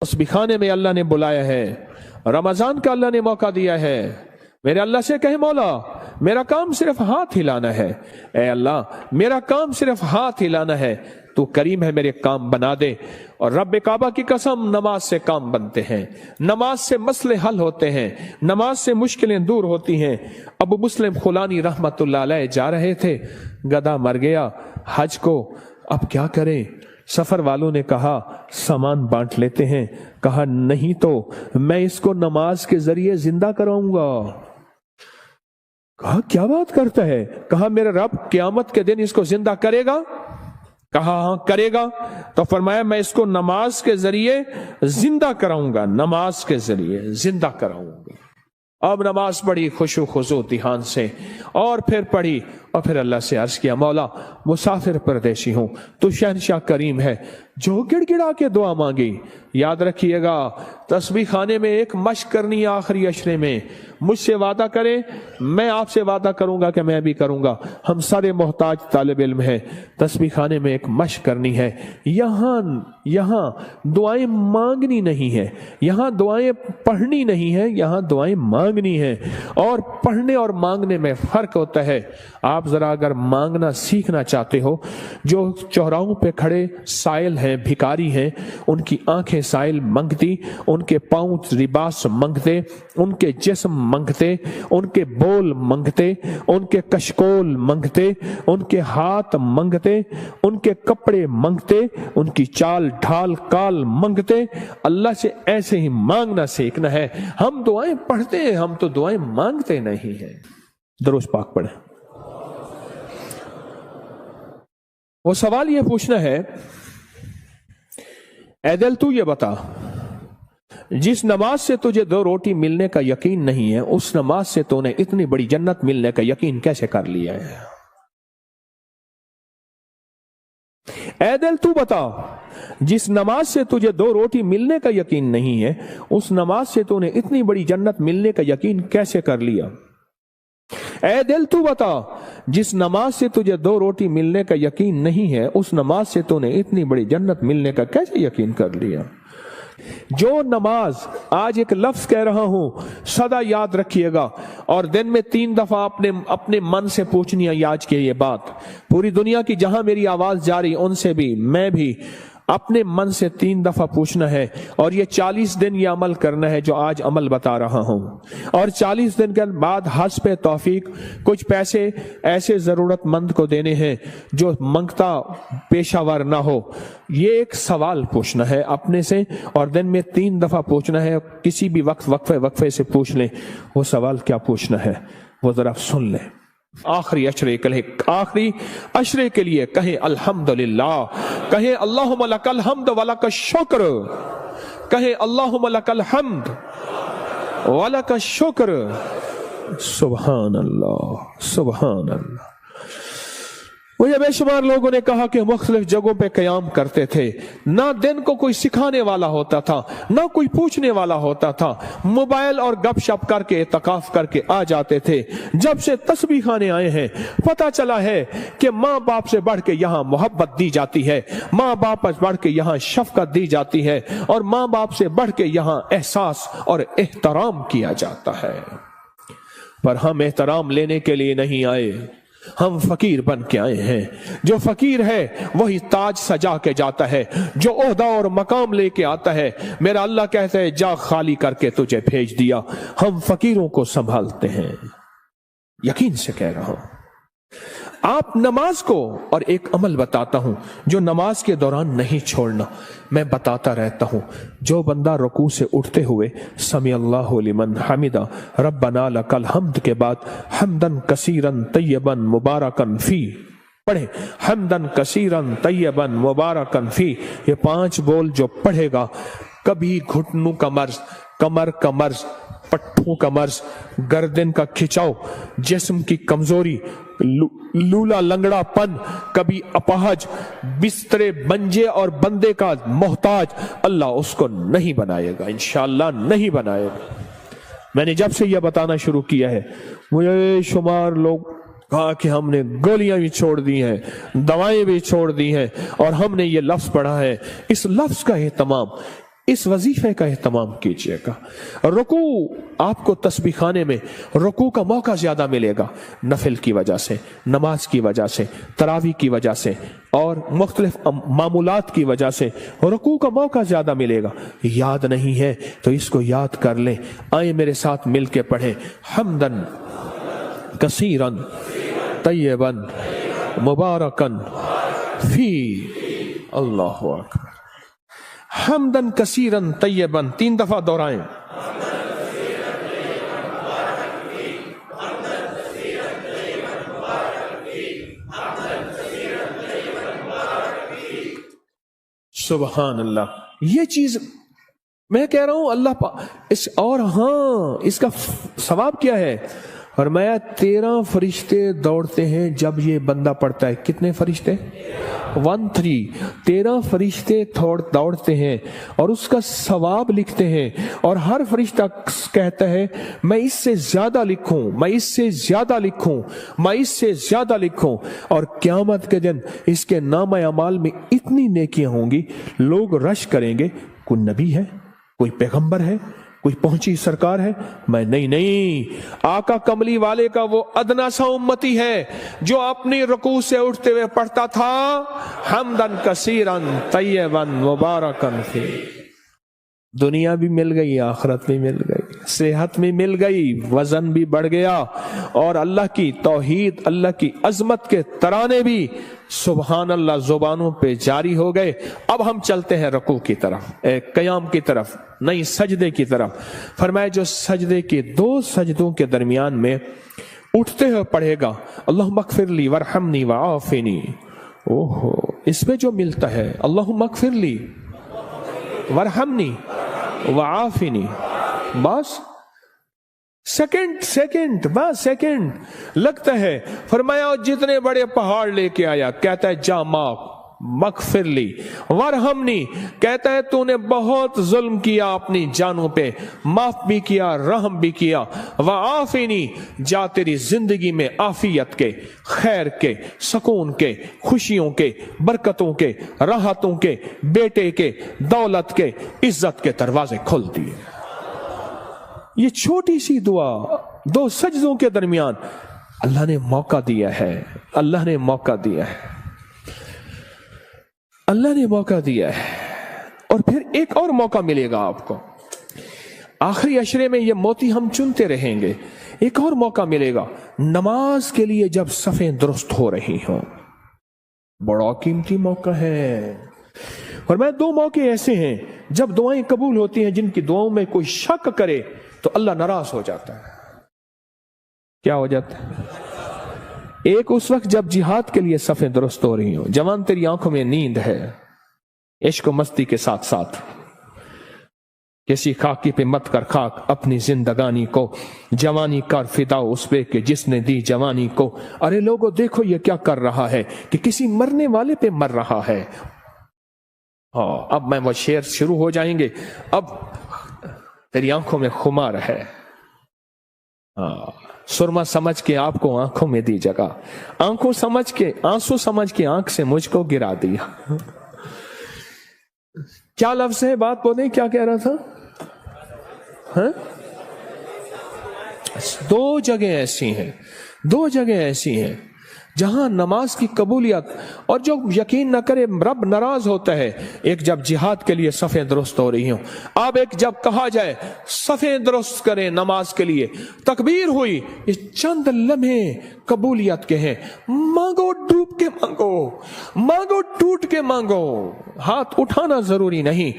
तस्बीह खाने में अल्लाह ने बुलाया है, रमजान का अल्लाह ने मौका दिया है। मेरे अल्लाह से कहे मौला मेरा काम सिर्फ हाथ हिलाना है, ए अल्लाह मेरा काम सिर्फ हाथ हिलाना है, तू करीम है मेरे काम बना दे। और रब काबा की कसम, नमाज से काम बनते हैं, नमाज से मसले हल होते हैं, नमाज से मुश्किलें दूर होती हैं। अबू मुस्लिम खुलानी रहमतुल्लाह अलैह जा रहे थे, गधा मर गया हज को, अब क्या करें? सफर वालों ने कहा सामान बांट लेते हैं। कहा नहीं तो मैं इसको नमाज के जरिए जिंदा कराऊंगा। कहा क्या बात करता है? कहा मेरा रब क़यामत के दिन इसको जिंदा करेगा? कहा हाँ करेगा। तो फरमाया मैं इसको नमाज के जरिए जिंदा कराऊंगा, नमाज के जरिए जिंदा कराऊंगा। अब नमाज पढ़ी खुशू खुजू ध्यान से, और फिर पढ़ी, और फिर अल्लाह से अर्ज किया मौला मुसाफिर परदेशी हूं, तू शहनशाह करीम है। जो गिड़गिड़ा के दुआ मांगी, याद रखिएगा तस्बीह खाने में एक मश्क करनी है आखिरी अशरे में। मुझसे वादा करें, मैं आपसे वादा करूंगा कि मैं भी करूंगा। हम सारे मोहताज तालिब इल्म है, तस्बीह खाने में एक मश्क करनी है। यहाँ दुआएं मांगनी नहीं है, यहाँ दुआएं पढ़नी नहीं है, यहाँ दुआएं मांगनी है। और पढ़ने और मांगने में फर्क होता है। आप जरा अगर मांगना सीखना चाहते हो, जो चौराहों पे खड़े साइल हैं, भिखारी हैं, उनकी आंखें साइल मंगती, उनके पांव लिबास मंगते, उनके जिस्म मंगते, उनके बोल मंगते, उनके कशकोल मंगते, उनके हाथ मंगते, उनके कपड़े मंगते, उनकी चाल ढाल काल मंगते। अल्लाह से ऐसे ही मांगना सीखना है। हम दुआएं पढ़ते हैं, हम तो दुआएं मांगते नहीं हैं। दरूद पाक पढ़े। वो सवाल ये पूछना है, ऐ दिल तू ये बता, जिस नमाज से तुझे 2 रोटी मिलने का यकीन नहीं है, उस नमाज से तूने इतनी बड़ी जन्नत मिलने का यकीन कैसे कर लिया है? ऐ दिल तू बता, जिस नमाज से तुझे 2 रोटी मिलने का यकीन नहीं है, उस नमाज से तूने इतनी बड़ी जन्नत मिलने का यकीन कैसे कर लिया? ऐ दिल तू बता, जिस नमाज से तुझे 2 रोटी मिलने का यकीन नहीं है, उस नमाज से तूने इतनी बड़ी जन्नत मिलने का कैसे यकीन कर लिया? जो नमाज, आज एक लफ्ज कह रहा हूं, सदा याद रखिएगा, और दिन में 3 दफा अपने मन से पूछनी है आज की ये बात। पूरी दुनिया की जहां मेरी आवाज जा रही, उनसे भी, मैं भी अपने मन से 3 दफा पूछना है। और ये 40 दिन ये अमल करना है जो आज अमल बता रहा हूं। और 40 दिन के बाद हज पे तौफीक, कुछ पैसे ऐसे जरूरतमंद को देने हैं जो मंगता पेशावर ना हो। ये एक सवाल पूछना है अपने से, और दिन में 3 दफा पूछना है। किसी भी वक्त वक्फे से पूछ लें। वो सवाल क्या पूछना है वो जरा सुन लें। आखिरी अशरे के लिए कहें अल्हम्दुलिल्लाह, कहें अल्लाहुम्मा लकल हम्द व लकश शुक्र, कहें अल्लाहुम्मा लकल हम्द व लकश शुक्र। सुभान अल्लाह, सुभान अल्लाह। मुझे बेशुमार लोगों ने कहा कि मुख्तलिफ जगहों पे कयाम करते थे, ना दिन को कोई सिखाने वाला होता था, ना कोई पूछने वाला होता था, मोबाइल और गपशप करके इत्तकाफ करके आ जाते थे। जब से तस्बीह खाने आए हैं, पता चला है कि माँ बाप से बढ़ के यहाँ मोहब्बत दी जाती है, माँ बाप से बढ़ के यहाँ शफकत दी जाती है, और माँ बाप से बढ़ के यहाँ एहसास और एहतराम किया जाता है। पर हम एहतराम लेने के लिए नहीं आए, हम फकीर बन के आए हैं। जो फकीर है वही ताज सजा के जाता है, जो ओहदा और मकाम लेके आता है। मेरा अल्लाह कहता है जा खाली करके तुझे भेज दिया। हम फकीरों को संभालते हैं, यकीन से कह रहा हूं। आप नमाज को, और एक अमल बताता हूं जो नमाज के दौरान नहीं छोड़ना, मैं बताता रहता हूं। जो बंदा रुकू से उठते हुए समी अल्लाहु लिमन हमिदा रब्बना लकल हम्द के बाद हम्दन कसीरन तय्यबन मुबारकन फी पढ़े, हम्दन कसीरन तय्यबन मुबारकन फी, ये 5 बोल जो पढ़ेगा, कभी घुटनों का मर्ज, कमर का मर्ज, पट्टों का मर्ज, गर्दन का खिंचाव, जिस्म की कमजोरी, लूला लंगड़ापन, कभी अपाहज, बिस्तरे बंजे और बंदे का मोहताज, अल्लाह उसको नहीं बनाएगा, इंशाअल्लाह नहीं बनाएगा। मैंने जब से यह बताना शुरू किया है, मुझे शुमार लोग कहा कि हमने गोलियां भी छोड़ दी हैं, दवाएं भी छोड़ दी हैं, और हमने ये लफ्ज पढ़ा है। इस लफ्ज का एहतमाम इस वजीफे का एहतमाम कीजिएगा। रुकू, आपको तस्बीह खाने में रुकू का मौका ज्यादा मिलेगा, नफिल की वजह से, नमाज की वजह से, तरावी की वजह से और मुख्तलिफ मामूलात की वजह से रुकू का मौका ज्यादा मिलेगा। याद नहीं है तो इसको याद कर लें। आए मेरे साथ मिल के पढ़े, हम्दन कसीरन तय्यबन मुबारकन फी। अल्लाहु अकबर। हम्दन कसीरन तय्यबन 3 दफा दोहराएं। सुबहान अल्लाह। ये चीज मैं कह रहा हूं अल्लाह इस, और हाँ इसका सवाब क्या है? फरमाया 13 फरिश्ते दौड़ते हैं जब ये बंदा पढ़ता है। कितने फरिश्ते? 13 फरिश्ते दौड़ते हैं और उसका सवाब लिखते हैं। और हर फरिश्ता कहता है मैं इससे ज्यादा लिखूं, मैं इससे ज्यादा लिखूं, मैं इससे ज्यादा लिखूं। और क़यामत के दिन इसके नाम अमाल में इतनी नेकियां होंगी, लोग रश करेंगे, कोई नबी है, कोई पैगंबर है, कोई पहुंची सरकार है? मैं नहीं, आका कमली वाले का वो अदना सा उम्मती है जो अपनी रुकू से उठते हुए पढ़ता था हम्दन कसीरन तय्यबन मुबारकन फी। दुनिया भी मिल गई, आखिरत भी मिल गई, सेहत भी मिल गई, वजन भी बढ़ गया और अल्लाह की तौहीद, अल्लाह की अजमत के तराने भी सुबहान अल्लाह जुबानों पे जारी हो गए। अब हम चलते हैं रुकू की तरफ, क़याम की तरफ, नहीं सजदे की तरफ। फरमाया जो सजदे के 2 सजदों के दरमियान में उठते हुए पढ़ेगा अल्लाहुम्मा अग़फ़िरली वरहमनी वआफ़िनी। ओहो, इसमें जो मिलता है अल्लाहुम्मा अग़फ़िरली वरहमनी वआफ़िनी, बस सेकंड बस सेकंड लगता है। फरमाया जितने बड़े पहाड़ लेके आया, कहता है जा माफ मगफिरली, वरहमनी कहता है तूने बहुत जुल्म किया अपनी जानों पे, माफ भी किया, रहम भी किया। वआफ़िनी जा तेरी जिंदगी में आफियत के, खैर के, सुकून के, खुशियों के, बरकतों के, राहतों के, बेटे के, दौलत के, इज्जत के दरवाजे खोल दिए। ये छोटी सी दुआ 2 सजदों के दरमियान अल्लाह ने मौका दिया है, अल्लाह ने मौका दिया है, अल्लाह ने मौका दिया है। और फिर एक और मौका मिलेगा आपको, आखिरी अशरे में ये मोती हम चुनते रहेंगे। एक और मौका मिलेगा नमाज के लिए जब सफ़ें दुरुस्त हो रही हों, बड़ा कीमती मौका है। और मैं 2 मौके ऐसे हैं जब दुआएं कबूल होती हैं, जिनकी दुआओं में कोई शक करे तो अल्लाह नाराज हो जाता है। क्या हो जाता है? एक उस वक्त जब जिहाद के लिए सफ़ें दुरुस्त हो रही हो, जवान तेरी आंखों में नींद है, इश्क मस्ती के साथ साथ किसी खाकी पे मत कर खाक अपनी जिंदगानी को, जवानी कर फिदा उस पे कि जिसने दी जवानी को। अरे लोगों देखो ये क्या कर रहा है कि किसी मरने वाले पे मर रहा है। हाँ, अब मैं वो शेर शुरू हो जाएंगे। अब तेरी आंखों में खुमार है, हाँ, सुरमा समझ के आपको आंखों में दी जगह, आंखों समझ के आंसू समझ के आंख से मुझको गिरा दिया। क्या लफ्ज है, बात बोले, क्या कह रहा था? हाँ? 2 जगह ऐसी हैं, 2 जगह ऐसी हैं जहां नमाज की कबूलियत और जो यकीन न करे रब नाराज होता है। एक जब जिहाद के लिए सफ़ें दुरुस्त हो रही हो, अब एक जब कहा जाए सफ़ें दुरुस्त करें नमाज के लिए, तकबीर हुई, ये चंद लम्हे कबूलियत के हैं। मांगो, डूब के मांगो, मांगो टूट के मांगो, हाथ उठाना जरूरी नहीं,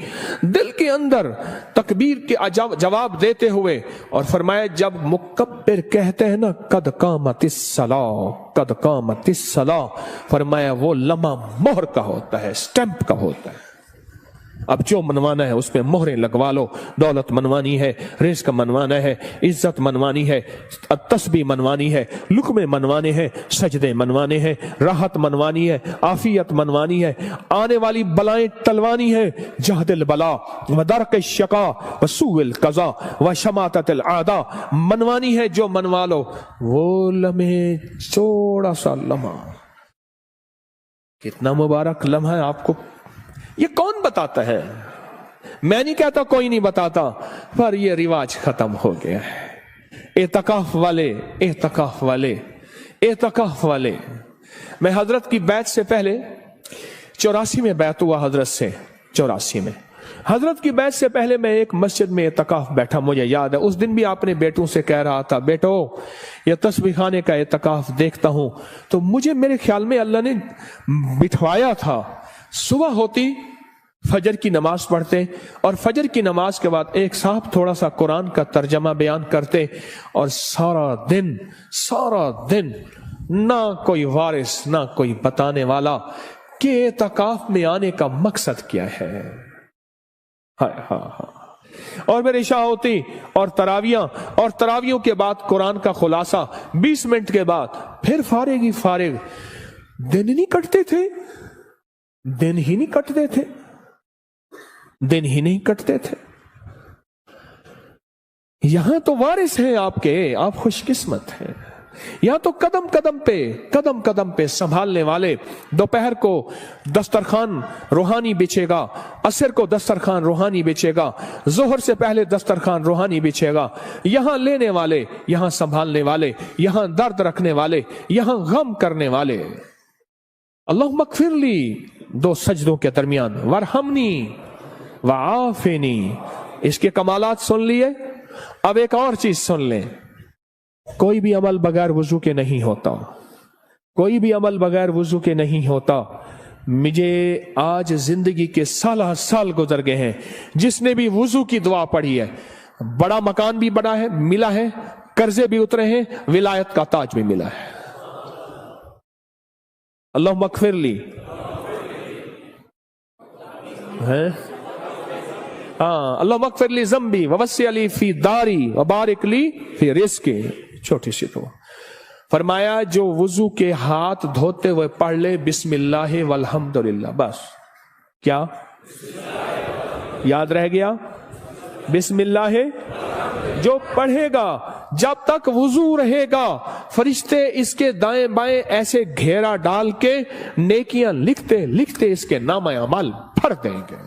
दिल के अंदर तकबीर के जवाब देते हुए। और फरमाया जब मुकब्बिर कहते हैं ना कद कामतिस सलाह, कद कामतिस सलाह, फरमाया वो लम्हा मोहर का होता है, स्टैंप का होता है। अब जो मनवाना है उसमें मोहरें लगवा लो। दौलत मनवानी है, रिज़्क मनवाना है, इज्जत मनवानी है, तस्बीह मनवानी है, लुक़मे मनवाने हैं, सजदे मनवाने हैं, राहत मनवानी है, आफियत मनवानी है, आने वाली बलाएं टलवानी है, जहदिल बला व दरक शका व सूइल कज़ा व शमाततिल आदा मनवानी है। जो मनवा लो वो लम्हे, थोड़ा सा लम्हा, कितना मुबारक लम्हा है। आपको ये कौन बताता है? मैं नहीं कहता कोई नहीं बताता, पर ये रिवाज खत्म हो गया है। एतकाफ वाले, एतकाफ वाले, एतकाफ वाले। मैं हजरत की बैत से पहले 84 में बैत हुआ हजरत से, 84 में हजरत की बैत से पहले मैं एक मस्जिद में एतकाफ बैठा, मुझे याद है। उस दिन भी आपने बेटों से कह रहा था, बेटो ये तस्बीह खाने का एतकाफ देखता हूं, तो मुझे मेरे ख्याल में अल्लाह ने बिठवाया था। सुबह होती फजर की नमाज पढ़ते और फजर की नमाज के बाद एक साहब थोड़ा सा कुरान का तर्जमा बयान करते, और सारा दिन ना कोई वारिस ना कोई बताने वाला कि एतकाफ में आने का मकसद क्या है। और मेरी इशा होती और तरावियों के बाद कुरान का खुलासा, 20 मिनट के बाद फिर फारिग ही फारिग। दिन नहीं कटते थे, दिन ही नहीं कटते थे, दिन ही नहीं कटते थे। यहां तो वारिस हैं आपके, आप खुशकिस्मत हैं। यहां तो कदम कदम पे संभालने वाले। दोपहर को दस्तरखान रूहानी बिछेगा, असर को दस्तरखान रूहानी बिछेगा, जोहर से पहले दस्तरखान रूहानी बिछेगा। यहां लेने वाले, यहां संभालने वाले, यहां दर्द रखने वाले, यहां गम करने वाले। अल्लाह मगफिरली, 2 सजदों के दरमियान, वरहमनी वआफिनी। इसके कमालात सुन लिए। अब एक और चीज सुन लें, कोई भी अमल बगैर वुजू के नहीं होता, कोई भी अमल बगैर वुजू के नहीं होता। मुझे आज जिंदगी के साल गुजर गए हैं, जिसने भी वुजू की दुआ पढ़ी है, बड़ा मकान भी बड़ा है मिला है, कर्जे भी उतरे हैं, विलायत का ताज भी मिला है। अल्लाह मगफिरली है, अल्लाह मगफिरली ज़म्बी ववस्सी अली फी दारी व बारिक ली फी रिज़्क़ी। छोटी सी तो फरमाया, जो वुजू के हाथ धोते हुए पढ़ ले बिस्मिल्लाह वल्हम्दुलिल्लाह, बस क्या याद रह गया? बिस्मिल्लाह। जो पढ़ेगा जब तक वुजू रहेगा, फरिश्ते इसके दाएं बाएं ऐसे घेरा डाल के नेकियां लिखते लिखते इसके नाम अमल भर देंगे।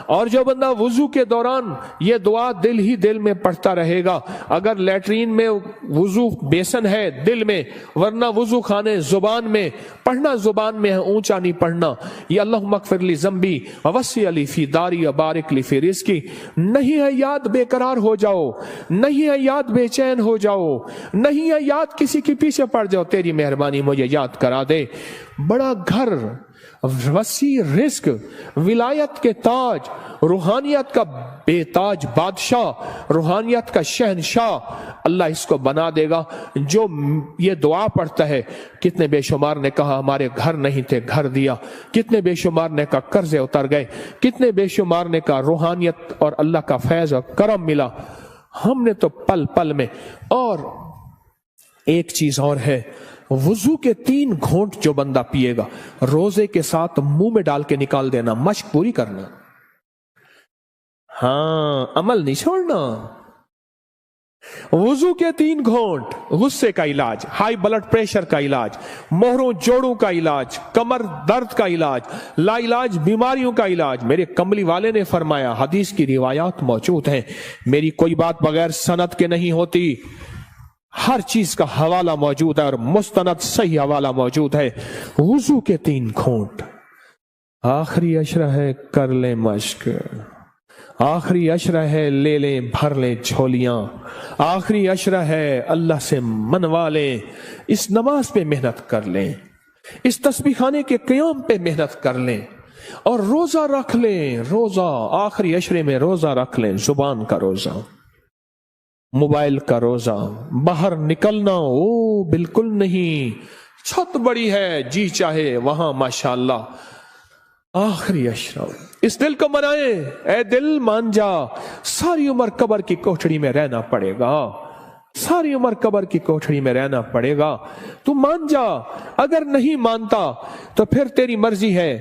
और जो बंदा वुजू के दौरान ये दुआ दिल ही दिल में पढ़ता रहेगा, अगर लैट्रीन में वुजू बेसन है दिल में, वरना वुजू खाने जुबान में, पढ़ना जुबान में है, ऊंचा नहीं पढ़ना। ये अल्लाह मगफिरली ज़म्बी ववस्सी अली फी दारी बारिक ली फी रिज़्क़ी। नहीं है याद बेकरार हो जाओ, नहीं है याद बेचैन हो जाओ, नहीं है याद किसी के पीछे पड़ जाओ, तेरी मेहरबानी मुझे याद करा दे। बड़ा घर, वसी रिस्क, विलायत के ताज, रूहानियत का बेताज बादशाह, रूहानियत का शहनशाह अल्लाह इसको बना देगा जो ये दुआ पढ़ता है। कितने बेशुमार ने कहा हमारे घर नहीं थे, घर दिया। कितने बेशुमार ने कहा कर्जे उतर गए। कितने बेशुमार ने कहा रूहानियत और अल्लाह का फैज और करम मिला। हमने तो पल पल में। और एक चीज और है, वुजू के 3 घूंट जो बंदा पिएगा, रोजे के साथ मुंह में डाल के निकाल देना, मश्क पूरी करना। हाँ, अमल नहीं छोड़ना। वुजू के 3 घूंट, गुस्से का इलाज, हाई ब्लड प्रेशर का इलाज, मोहरों जोड़ों का इलाज, कमर दर्द का इलाज, लाइलाज बीमारियों का इलाज। मेरे कमली वाले ने फरमाया, हदीस की रिवायात मौजूद हैं, मेरी कोई बात बगैर सनद के नहीं होती, हर चीज का हवाला मौजूद है और मुस्तनद सही हवाला मौजूद है। वुजू के 3 घूंट, आखिरी अशरा है कर ले मश्क, आखिरी अशरा है ले ले भर ले झोलियां, आखिरी अशरा है अल्लाह से मनवा ले। इस नमाज पे मेहनत कर लें, इस तस्बीह खाने के क़याम पे मेहनत कर लें, और रोजा रख लें। रोजा आखिरी अशरे में रोजा रख लें, जुबान का रोजा, मोबाइल का रोजा। बाहर निकलना ओ बिल्कुल नहीं, छत बड़ी है जी चाहे वहां माशाअल्लाह। आखिरी अशरा, इस दिल को मनाए, ए दिल मान जा, सारी उम्र कब्र की कोठड़ी में रहना पड़ेगा, सारी उम्र कब्र की कोठड़ी में रहना पड़ेगा। तू मान जा, अगर नहीं मानता तो फिर तेरी मर्जी है,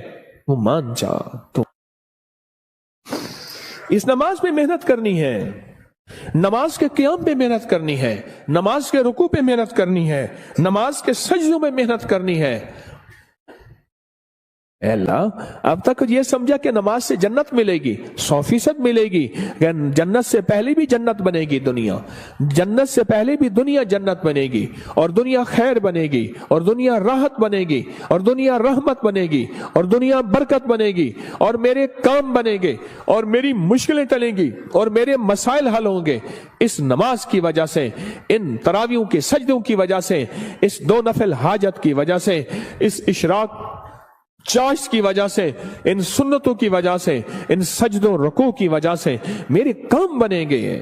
वो मान जा। तो इस नमाज पे मेहनत करनी है, नमाज के क़याम पे मेहनत करनी है, नमाज के रुकू पे मेहनत करनी है, नमाज के सजदों में मेहनत करनी है। اے अल्लाह, अब तक ये समझा कि नमाज से जन्नत मिलेगी, 100% मिलेगी. जन्नत से पहले भी जन्नत बनेगी दुनिया, जन्नत से पहले भी दुनिया जन्नत बनेगी, और दुनिया खैर बनेगी, और दुनिया राहत बनेगी, और दुनिया रहमत बनेगी, और दुनिया बरकत बनेगी, और मेरे काम बनेंगे, और मेरी मुश्किलें टलेंगी, और मेरे मसाइल हल होंगे इस नमाज की वजह से, इन तरावियों के सजदों की वजह से, इस 2 नफल हाजत की वजह से, इस इशराक चाश की वजह से, इन सुन्नतों की वजह से, इन सजदों रुकू की वजह से मेरे काम बनेंगे.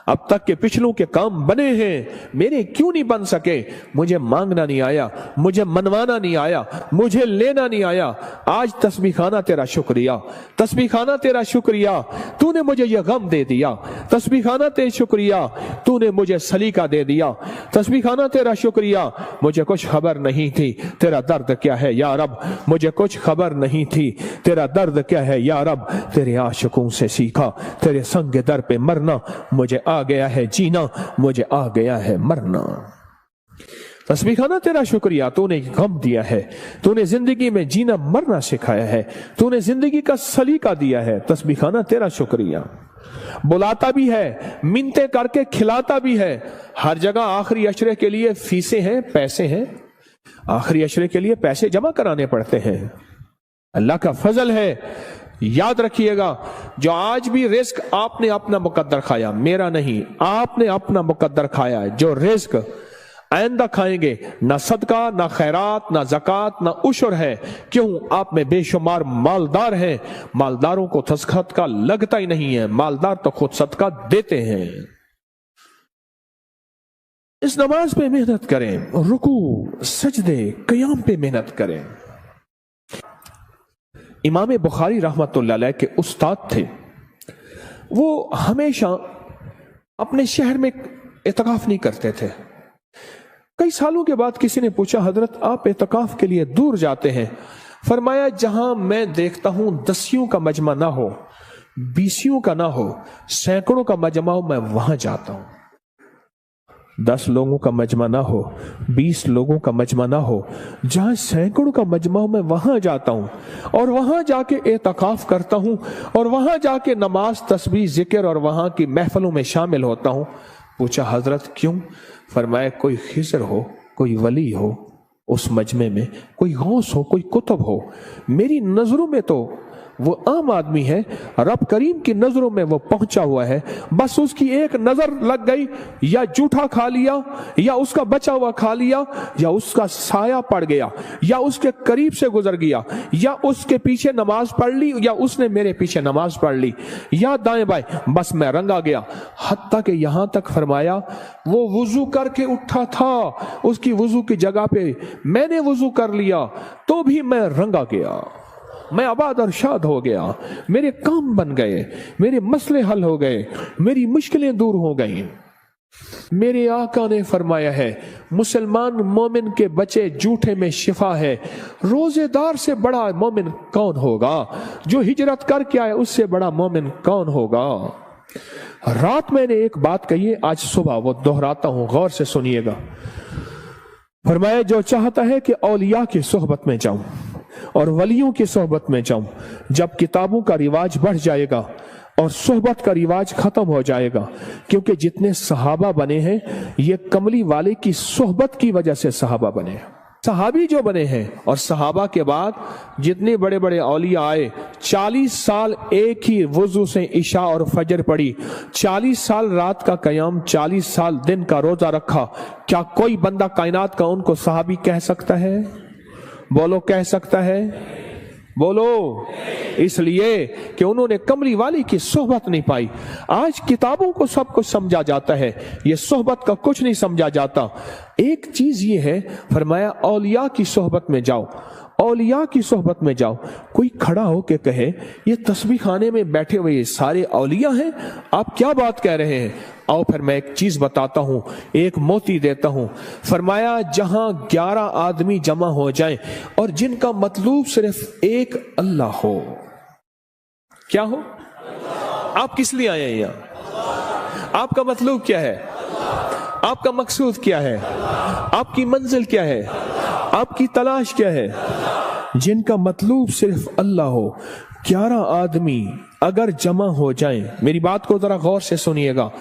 अब तक के पिछलों के काम बने हैं, मेरे क्यों नहीं बन सके? मुझे मांगना नहीं आया, मुझे मनवाना नहीं आया, मुझे लेना नहीं आया. आज तस्बीह खाना तेरा शुक्रिया, तस्बीह खाना तेरा शुक्रिया, तूने मुझे ये गम दे दिया. तस्बीह खाना तेरा शुक्रिया, तूने मुझे सलीका दे दिया. तस्बीह खाना तेरा शुक्रिया, मुझे कुछ खबर नहीं थी तेरा दर्द क्या है या रब, मुझे कुछ खबर नहीं थी तेरा दर्द क्या है या रब. तेरे आशिकों से सीखा तेरे संग दर पे मरना, मुझे आ गया है जीना, मुझे आ गया है मरना. तस्बीह खाना तेरा शुक्रिया, तूने गम दिया है, तूने जिंदगी में जीना मरना सिखाया है, तूने जिंदगी का सलीका दिया है. तस्बीह खाना तेरा शुक्रिया. बुलाता भी है, मिन्नतें करके खिलाता भी है. हर जगह आखिरी अशरे के लिए फीसें हैं, पैसे हैं, आखिरी अशरे के लिए पैसे जमा कराने पड़ते हैं. अल्लाह का फजल है. याद रखिएगा, जो आज भी रिस्क आपने अपना मुकद्दर खाया, मेरा नहीं, आपने अपना मुकद्दर खाया, जो रिस्क आइंदा खाएंगे, ना सदका, ना खैरात, ना ज़कात, ना उशर है. क्यों? आप में बेशुमार मालदार हैं, मालदारों को सदका लगता ही नहीं है, मालदार तो खुद सदका देते हैं. इस नमाज पे मेहनत करें, रुकू, सजदे, क़याम पे मेहनत करें. इमाम बुखारी रहमतुल्लाह अलैह के उस्ताद थे, वो हमेशा अपने शहर में इत्काफ नहीं करते थे. कई सालों के बाद किसी ने पूछा, हजरत आप इत्काफ के लिए दूर जाते हैं? फरमाया, जहां मैं देखता हूं 10 का मजमा ना हो, 20 का ना हो, सैकड़ों का मजमा हो, मैं वहां जाता हूं. 10 लोगों का मजमा ना हो, 20 लोगों का मजमा ना हो, जहां सैकड़ों का मजमा हो, मैं वहां जाता हूं, और वहां जाके एतकाफ करता हूं, और वहां जाके नमाज, तस्बीह, जिक्र और वहां की महफलों में शामिल होता हूं. पूछा, हजरत क्यों? फरमाया, कोई खिज़र हो, कोई वली हो उस मजमे में, कोई गौस हो, कोई कुतुब हो, मेरी नजरों में तो वो आम आदमी है, रब करीम की नजरों में वो पहुंचा हुआ है. बस उसकी एक नजर लग गई, या जूठा खा लिया, या उसका बचा हुआ खा लिया, या उसका साया पड़ गया, या उसके करीब से गुजर गया, या उसके पीछे नमाज पढ़ ली, या उसने मेरे पीछे नमाज पढ़ ली, या दाएं बाएं, बस मैं रंगा गया. हत्ता कि यहां तक फरमाया, वो वुजू करके उठा था, उसकी वुजू की जगह पे मैंने वुजू कर लिया, तो भी मैं रंगा गया. मैं आबाद और शाद हो गया, मेरे काम बन गए, मेरे मसले हल हो गए, मेरी मुश्किलें दूर हो गई. मेरे आका ने फरमाया है, मुसलमान मोमिन के बचे जूठे में शिफा है. रोजेदार से बड़ा मोमिन कौन होगा? जो हिजरत करके आए उससे बड़ा मोमिन कौन होगा? रात मैंने एक बात कही है, आज सुबह वो दोहराता हूं, गौर से सुनिएगा. फरमाया, जो चाहता है कि औलिया की सोहबत में जाऊं और वलियों की सोहबत में जाऊं, जब किताबों का रिवाज बढ़ जाएगा और सोहबत का रिवाज खत्म हो जाएगा, क्योंकि जितने सहाबा बने हैं ये कमली वाले की सोहबत की वजह से सहाबा बने. सहाबी जो बने हैं, और सहाबा के बाद जितने बड़े बड़े औलिया आए, 40 साल एक ही वुजू से इशा और फजर पढ़ी, 40 साल रात का कयाम, 40 साल दिन का रोजा रखा. क्या कोई बंदा कायनात का उनको सहाबी कह सकता है? बोलो, कह सकता है? बोलो. इसलिए कि उन्होंने कमली वाली की सोहबत नहीं पाई. आज किताबों को सब कुछ समझा जाता है, ये सोहबत का कुछ नहीं समझा जाता. एक चीज ये है, फरमाया औलिया की सोहबत में जाओ, औलिया की सोहबत में जाओ. कोई खड़ा हो के कहे, ये तस्बीह खाने में बैठे हुए ये सारे औलिया हैं, आप क्या बात कह रहे हैं? आओ फिर मैं एक चीज बताता हूं, एक मोती देता हूं. फरमाया, जहां 11 आदमी जमा हो जाएं और जिनका मतलूब सिर्फ एक अल्लाह हो. क्या हो? आप किस लिए आए हैं यहां? आपका मतलूब क्या है? आपका मकसूद क्या है? आपकी मंजिल क्या है? आपकी तलाश क्या है? जिनका मतलूब सिर्फ अल्लाह हो। 11 आदमी अगर जमा हो जाएं, मेरी बात को जरा गौर से सुनिएगा,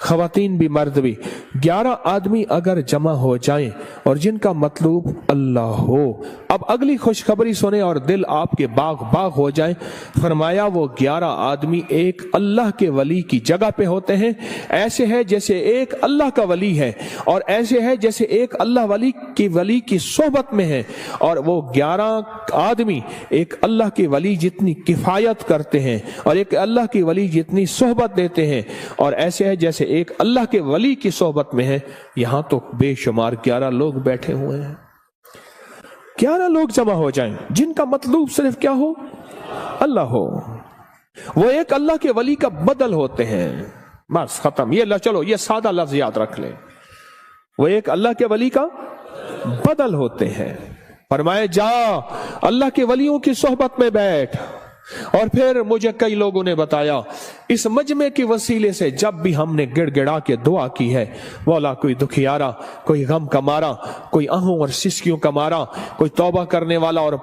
खवातीन भी मर्द भी, 11 आदमी अगर जमा हो जाएं और जिनका मतलूब अल्लाह हो। अब अगली खुशखबरी सुने और दिल आपके बाग बाग हो जाए। फरमाया वो 11 आदमी एक अल्लाह के वली की जगह पे होते हैं। ऐसे है जैसे एक अल्लाह का वली है, और ऐसे है जैसे एक अल्लाह वली की सोहबत में है। और वो 11 आदमी एक अल्लाह के वली जितनी किफायत करते हैं और एक अल्लाह की वली जितनी सोहबत देते हैं, और ऐसे है जैसे एक अल्लाह के वली की सोहबत में है। यहां तो बेशुमार 11 लोग बैठे हुए हैं। 11 लोग जमा हो जाएं जिनका मतलूब सिर्फ क्या हो, अल्लाह हो। वो एक अल्लाह के वली का बदल होते हैं। बस खत्म। ये चलो ये सादा लफ्ज याद रख ले, वो एक अल्लाह के वली का बदल होते हैं। फरमाए जा अल्लाह के वलियों की सोहबत में बैठ। और फिर मुझे कई लोगों ने बताया इस मजमे के वसीले से जब भी हमने गिड़गिड़ा के दुआ की है, मौला कोई दुखियारा, कोई गम का मारा, कोई आहों और सिसकियों का मारा, कोई तौबा करने वाला और